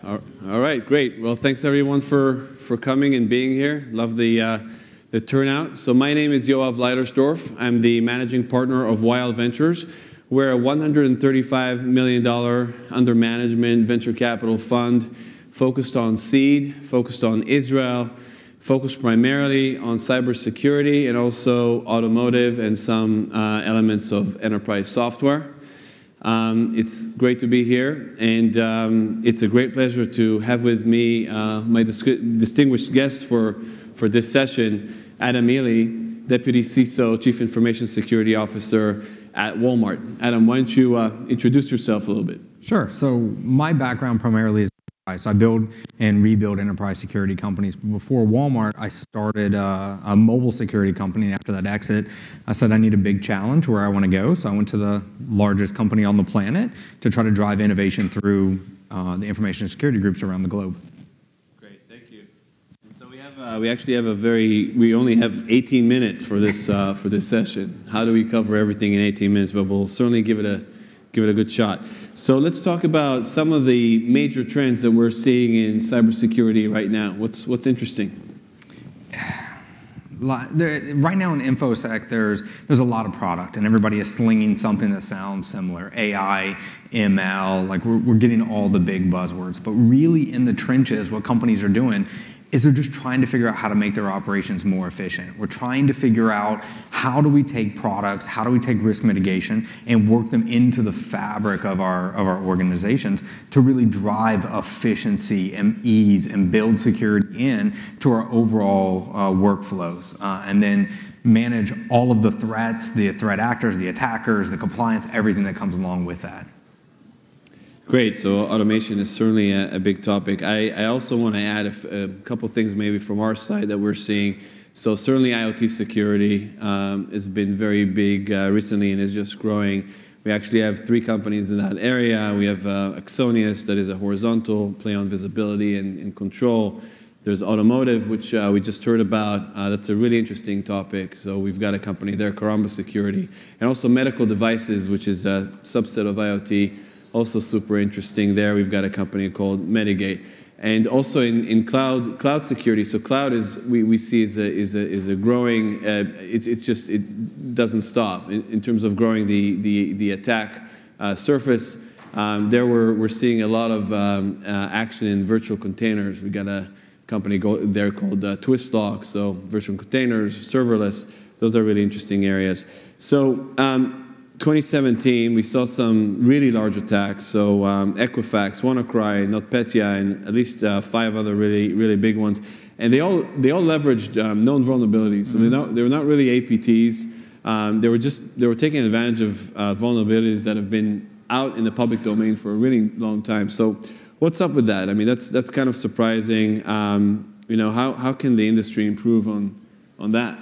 All right, great. Well, thanks everyone for coming and being here. Love the turnout. So my name is Yoav Leitersdorf. I'm the managing partner of Wild Ventures. We're a $135 million under management venture capital fund focused on seed, focused on Israel, focused primarily on cybersecurity and also automotive and some elements of enterprise software. It's great to be here, and it's a great pleasure to have with me my distinguished guest for this session, Adam Ely, Deputy CISO, Chief Information Security Officer at Walmart. Adam, why don't you introduce yourself a little bit? Sure. So my background primarily is so I build and rebuild enterprise security companies. Before Walmart, I started a mobile security company. And after that exit, I said I need a big challenge where I want to go. So I went to the largest company on the planet to try to drive innovation through the information security groups around the globe. Great, thank you. So we actually have we only have 18 minutes for this session. How do we cover everything in 18 minutes? But we'll certainly give it a good shot. So let's talk about some of the major trends that we're seeing in cybersecurity right now. What's interesting? Right now in InfoSec, there's a lot of product, and everybody is slinging something that sounds similar. AI, ML, like we're getting all the big buzzwords. But really in the trenches, what companies are doing is they're just trying to figure out how to make their operations more efficient. We're trying to figure out how do we take products, how do we take risk mitigation, and work them into the fabric of our organizations to really drive efficiency and ease and build security in to our overall workflows. And then manage all of the threats, the threat actors, the attackers, the compliance, everything that comes along with that. Great. So automation is certainly a big topic. I also want to add a couple things maybe from our side that we're seeing. So certainly IoT security has been very big recently and is just growing. We actually have 3 companies in that area. We have Axonius, that is a horizontal play on visibility and control. There's automotive, which we just heard about. That's a really interesting topic. So we've got a company there, Karamba Security. And also medical devices, which is a subset of IoT. Also super interesting there. We've got a company called Medigate. And also in cloud security. So cloud we see is a growing, it doesn't stop in terms of growing the attack surface. There we're seeing a lot of action in virtual containers. We got a company there called Twistlock. So virtual containers, serverless, those are really interesting areas. So 2017, we saw some really large attacks. So Equifax, WannaCry, NotPetya, and at least 5 other really big ones. And they all leveraged known vulnerabilities. So they were not really APTs. They were taking advantage of vulnerabilities that have been out in the public domain for a really long time. So what's up with that? I mean, that's kind of surprising. How can the industry improve on that?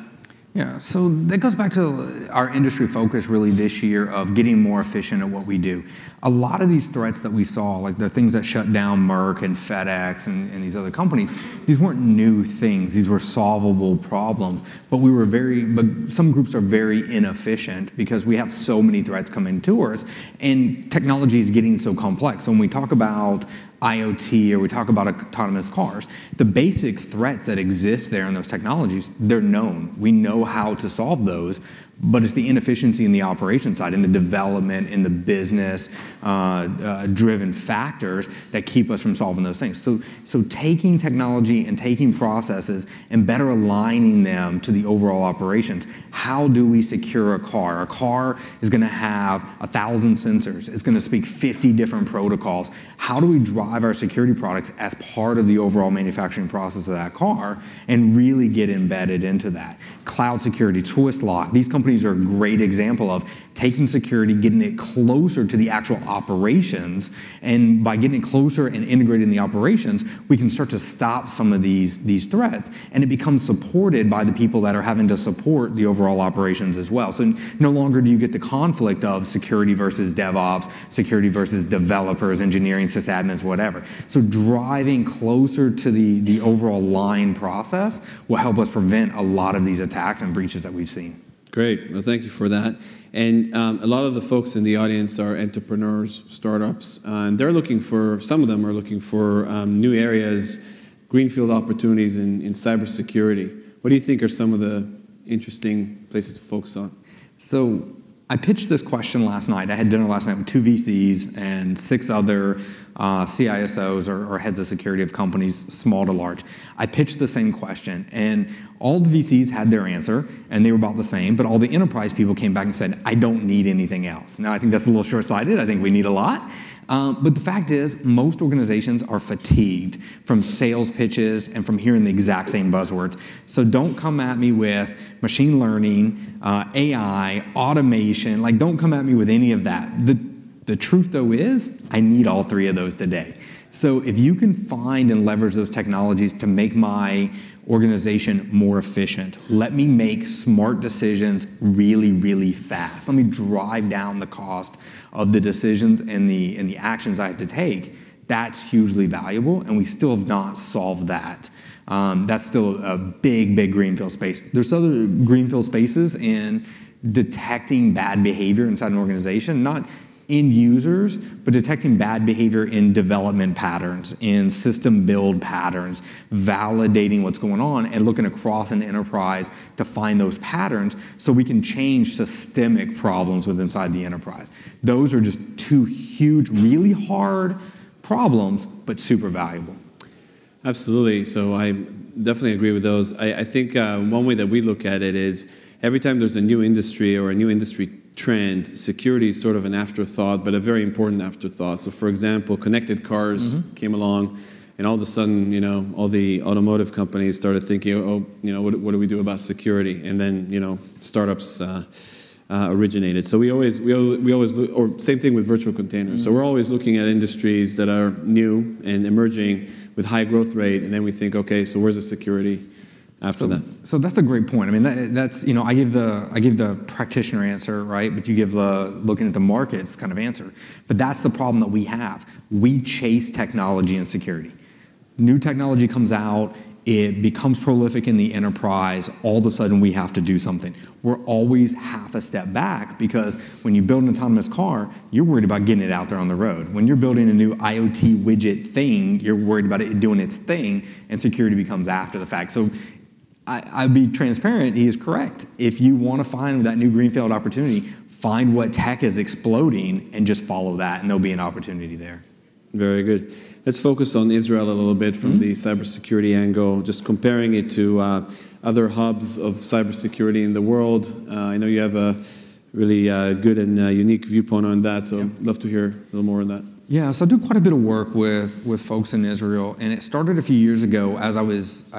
Yeah, so that goes back to our industry focus really this year of getting more efficient at what we do. A lot of these threats that we saw, like the things that shut down Merck and FedEx and these other companies, these weren't new things. These were solvable problems. But some groups are very inefficient because we have so many threats coming to us, and technology is getting so complex. So when we talk about IoT or we talk about autonomous cars, the basic threats that exist there in those technologies, they're known. We know how to solve those, but it's the inefficiency in the operation side, in the development, in the business driven factors that keep us from solving those things. So taking technology and taking processes and better aligning them to the overall operations. How do we secure a car? A car is going to have 1,000 sensors. It's going to speak 50 different protocols. How do we drive our security products as part of the overall manufacturing process of that car and really get embedded into that? Cloud security, Twistlock, these companies are a great example of taking security, getting it closer to the actual operations, and by getting it closer and integrating the operations, we can start to stop some of these threats, and it becomes supported by the people that are having to support the overall operations as well. So no longer do you get the conflict of security versus DevOps, security versus developers, engineering, sysadmins, whatever. So driving closer to the overall line process will help us prevent a lot of these attacks and breaches that we've seen. Great. Well, thank you for that. And a lot of the folks in the audience are entrepreneurs, startups, and some of them are looking for new areas, greenfield opportunities in cybersecurity. What do you think are some of the interesting places to focus on? So I pitched this question last night. I had dinner last night with 2 VCs and 6 other CISOs or heads of security of companies, small to large. I pitched the same question, and all the VCs had their answer, and they were about the same, but all the enterprise people came back and said, I don't need anything else. Now, I think that's a little short-sighted. I think we need a lot. But the fact is, most organizations are fatigued from sales pitches and from hearing the exact same buzzwords. So don't come at me with machine learning, AI, automation. Like, don't come at me with any of that. The truth, though, is I need all 3 of those today. So if you can find and leverage those technologies to make my organization more efficient, let me make smart decisions really, really fast. Let me drive down the cost of the decisions and the actions I have to take. That's hugely valuable, and we still have not solved that. That's still a big, big greenfield space. There's other greenfield spaces in detecting bad behavior inside an organization, not end users, but detecting bad behavior in development patterns, in system build patterns, validating what's going on, and looking across an enterprise to find those patterns so we can change systemic problems within inside the enterprise. Those are just 2 huge, really hard problems, but super valuable. Absolutely. So I definitely agree with those. I think one way that we look at it is every time there's a new industry or a new industry trend, security is sort of an afterthought, but a very important afterthought. So, for example, connected cars came along, and all of a sudden, all the automotive companies started thinking, what do we do about security? And then, startups originated. So we always look, or same thing with virtual containers. So we're always looking at industries that are new and emerging with high growth rate, and then we think, okay, so where's the security after that? So that's a great point. I mean, that's I give the practitioner answer, right? But you give the looking at the markets kind of answer. But that's the problem that we have. We chase technology and security. New technology comes out, it becomes prolific in the enterprise, all of a sudden we have to do something. We're always half a step back because when you build an autonomous car, you're worried about getting it out there on the road. When you're building a new IoT widget thing, you're worried about it doing its thing, and security becomes after the fact. So I'd be transparent, he is correct. If you want to find that new greenfield opportunity, find what tech is exploding and just follow that, and there'll be an opportunity there. Very good. Let's focus on Israel a little bit from the cybersecurity angle, just comparing it to other hubs of cybersecurity in the world. I know you have a really good and unique viewpoint on that, so I'd love to hear a little more on that. Yeah, so I do quite a bit of work with folks in Israel, and it started a few years ago as I was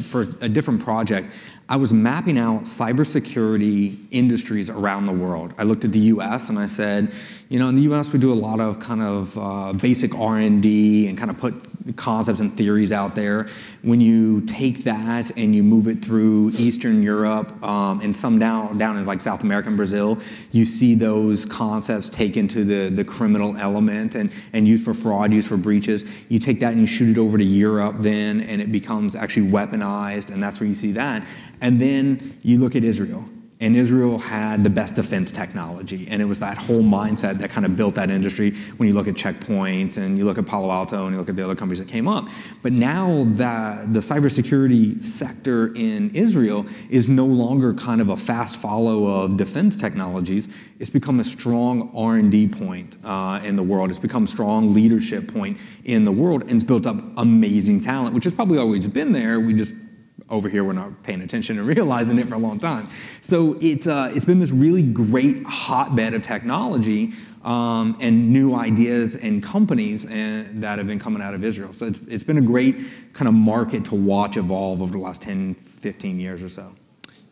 for a different project. I was mapping out cybersecurity industries around the world. I looked at the U.S. and I said, in the U.S. we do a lot of kind of basic R&D and kind of put concepts and theories out there. When you take that and you move it through Eastern Europe and some down in like South America and Brazil, you see those concepts taken to the criminal element and used for fraud, used for breaches. You take that and you shoot it over to Europe then, and it becomes actually weaponized, and that's where you see that. And then you look at Israel, and Israel had the best defense technology, and it was that whole mindset that kind of built that industry when you look at checkpoints and you look at Palo Alto and you look at the other companies that came up. But now the cybersecurity sector in Israel is no longer kind of a fast follow of defense technologies. It's become a strong R&D point in the world. It's become a strong leadership point in the world, and it's built up amazing talent, which has probably always been there. We just over here, we're not paying attention and realizing it for a long time. So it's been this really great hotbed of technology and new ideas and companies that have been coming out of Israel. So it's been a great kind of market to watch evolve over the last 10, 15 years or so.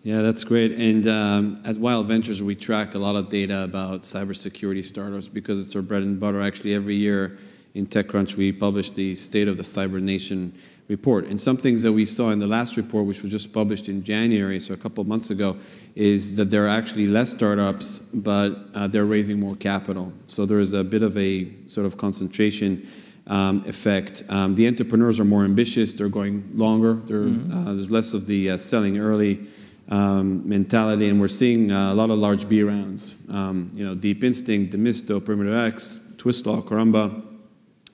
Yeah, that's great. And at Wild Ventures, we track a lot of data about cybersecurity startups because it's our bread and butter. Actually, every year in TechCrunch, we publish the State of the Cyber Nation report. And some things that we saw in the last report, which was just published in January, so a couple of months ago, is that there are actually less startups, but they're raising more capital. So there is a bit of a sort of concentration effect. The entrepreneurs are more ambitious. They're going longer. There's less of the selling early mentality, and we're seeing a lot of large B rounds. Deep Instinct, Demisto, Perimeter X, Twistlock, Karamba,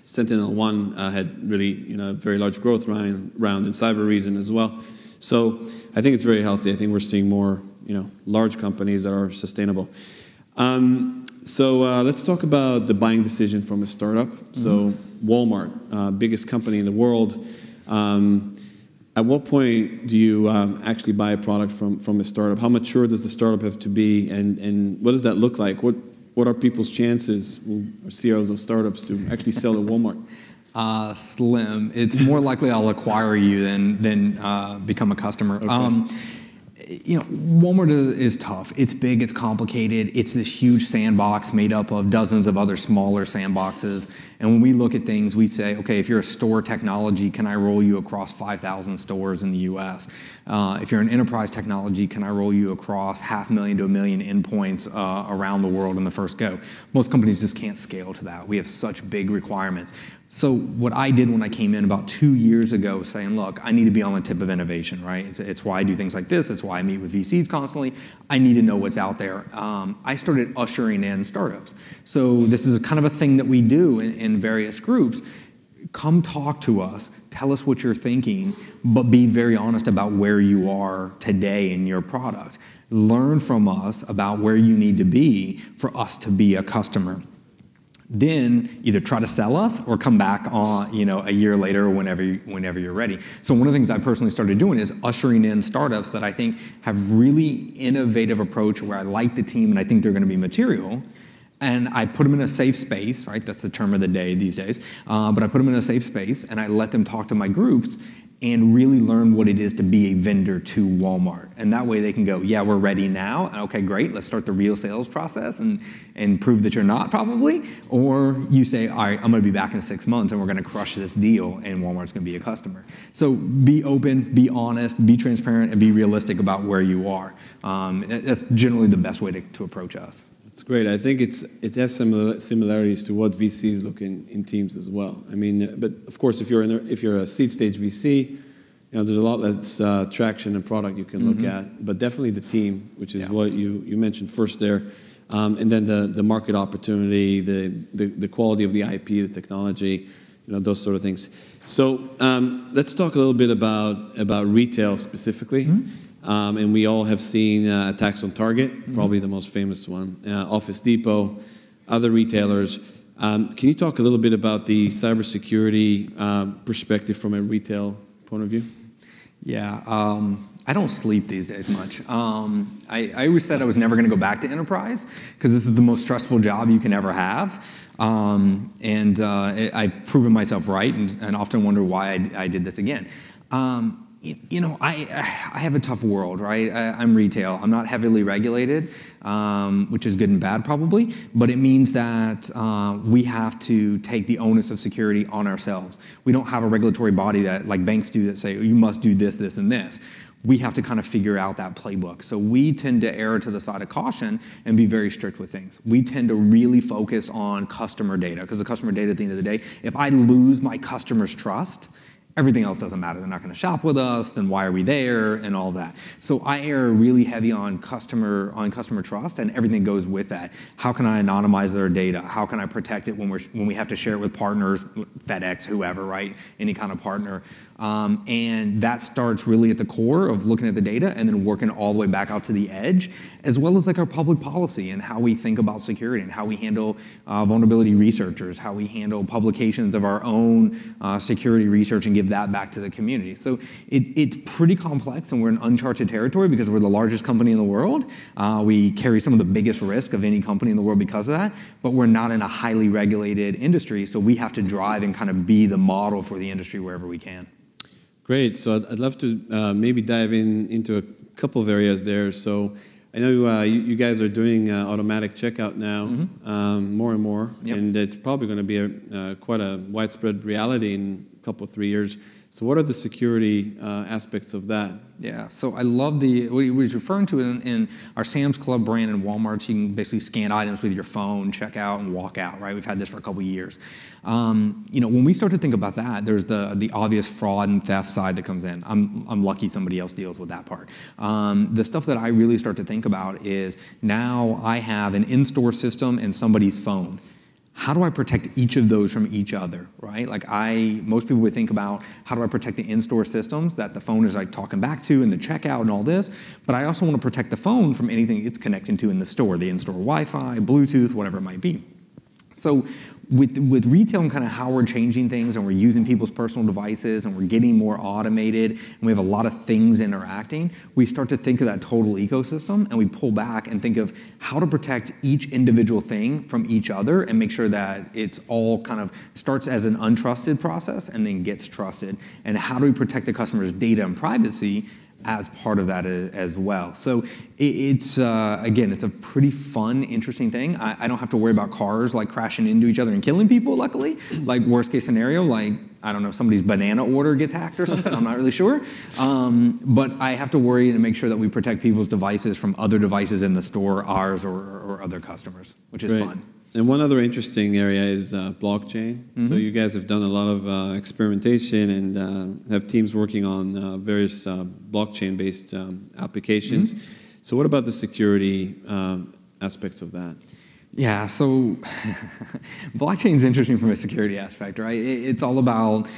Sentinel-1 had really a very large growth round in Cyber Reason as well. So I think it's very healthy. I think we're seeing more large companies that are sustainable. So let's talk about the buying decision from a startup. So Walmart, biggest company in the world. At what point do you actually buy a product from a startup? How mature does the startup have to be, and what does that look like? What are people's chances, or CEOs of startups, to actually sell to Walmart? Slim. It's more likely I'll acquire you than become a customer. Okay. Walmart is tough. It's big, it's complicated, it's this huge sandbox made up of dozens of other smaller sandboxes. And when we look at things, we say, okay, if you're a store technology, can I roll you across 5,000 stores in the US? If you're an enterprise technology, can I roll you across 500,000 to 1 million endpoints around the world in the first go? Most companies just can't scale to that. We have such big requirements. So what I did when I came in about 2 years ago, saying, look, I need to be on the tip of innovation, right? It's why I do things like this. It's why I meet with VCs constantly. I need to know what's out there. I started ushering in startups. So this is kind of a thing that we do in various groups. Come talk to us. Tell us what you're thinking, but be very honest about where you are today in your product. Learn from us about where you need to be for us to be a customer. Then either try to sell us or come back on, a year later or whenever you're ready. So one of the things I personally started doing is ushering in startups that I think have really innovative approach, where I like the team and I think they're going to be material. And I put them in a safe space, right? That's the term of the day these days. But I put them in a safe space and I let them talk to my groups and really learn what it is to be a vendor to Walmart. And that way they can go, yeah, we're ready now. Okay, great, let's start the real sales process and prove that you're not, probably. Or you say, all right, I'm gonna be back in 6 months and we're gonna crush this deal and Walmart's gonna be a customer. So be open, be honest, be transparent, and be realistic about where you are. That's generally the best way to approach us. That's great. I think it has similarities to what VCs look in teams as well. I mean, but of course, if you're a seed stage VC, there's a lot less traction and product you can look at. But definitely the team, which is what you mentioned first there, and then the market opportunity, the quality of the IP, the technology, those sort of things. So let's talk a little bit about retail specifically. And we all have seen attacks on Target, probably the most famous one, Office Depot, other retailers. Can you talk a little bit about the cybersecurity perspective from a retail point of view? Yeah, I don't sleep these days much. I always said I was never going to go back to enterprise because this is the most stressful job you can ever have. I've proven myself right and often wonder why I did this again. I have a tough world, right? I'm retail. I'm not heavily regulated, which is good and bad probably, but it means that we have to take the onus of security on ourselves. We don't have a regulatory body that, like banks do, that say, you must do this, this, and this. We have to kind of figure out that playbook. So we tend to err to the side of caution and be very strict with things. We tend to really focus on customer data, because the customer data at the end of the day, if I lose my customer's trust, everything else doesn't matter. They're not going to shop with us, then why are we there, and all that. So I err really heavy on customer trust, and everything goes with that. How can I anonymize their data? How can I protect it when we have to share it with partners, FedEx, whoever, right? Any kind of partner. And that starts really at the core of looking at the data and then working all the way back out to the edge, as well as like our public policy and how we think about security and how we handle vulnerability researchers, how we handle publications of our own security research and give that back to the community. So it's pretty complex, and we're in uncharted territory because we're the largest company in the world. We carry some of the biggest risk of any company in the world because of that, but we're not in a highly regulated industry, so we have to drive and kind of be the model for the industry wherever we can. Great. So I'd love to maybe dive into a couple of areas there. So I know you guys are doing automatic checkout now, more and more, and it's probably going to be quite a widespread reality in couple, 3 years. So what are the security aspects of that? Yeah, so I love what he was referring to in our Sam's Club brand and Walmart. You can basically scan items with your phone, check out, and walk out, right? We've had this for a couple of years. When we start to think about that, there's the obvious fraud and theft side that comes in. I'm lucky somebody else deals with that part. The stuff that I really start to think about is now I have an in-store system and somebody's phone. How do I protect each of those from each other, right? Most people would think about how do I protect the in-store systems that the phone is talking back to and the checkout and all this, but I also want to protect the phone from anything it's connecting to in the store, the in-store Wi-Fi, Bluetooth, whatever it might be. So with retail and kind of how we're changing things and we're using people's personal devices and we're getting more automated and we have a lot of things interacting, we start to think of that total ecosystem and we pull back and think of how to protect each individual thing from each other and make sure that it's all kind of starts as an untrusted process and then gets trusted. And how do we protect the customer's data and privacy as part of that as well. So it's again, it's a pretty fun, interesting thing. I don't have to worry about cars crashing into each other and killing people, luckily. Worst case scenario, I don't know, somebody's banana order gets hacked or something, I'm not really sure. But I have to worry to make sure that we protect people's devices from other devices in the store, ours or other customers, which is fun. And one other interesting area is blockchain. So you guys have done a lot of experimentation and have teams working on various blockchain-based applications. So what about the security aspects of that? Yeah, so blockchain is interesting from a security aspect, right? It's all about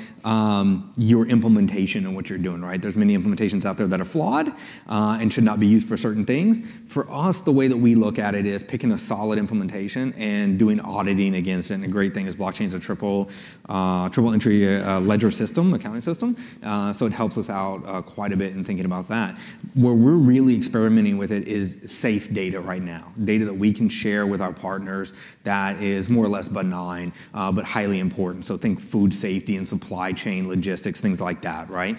your implementation and what you're doing, right? There's many implementations out there that are flawed and should not be used for certain things. For us, the way that we look at it is picking a solid implementation and doing auditing against it. And the great thing is blockchain is a triple entry ledger system, accounting system. So it helps us out quite a bit in thinking about that. Where we're really experimenting with it is safe data right now, data that we can share with our partners that is more or less benign, but highly important. So think food safety and supply chain logistics, things like that, right?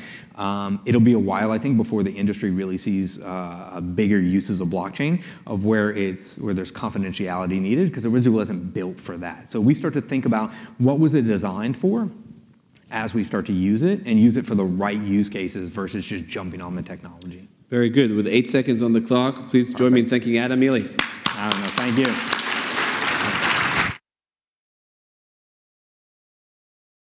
It'll be a while, I think, before the industry really sees bigger uses of blockchain, of where there's confidentiality needed, because it originally wasn't built for that. So we start to think about what was it designed for as we start to use it, and use it for the right use cases versus just jumping on the technology. Very good. With 8 seconds on the clock, please join me in thanking Adam Ely. I don't know. Thank you.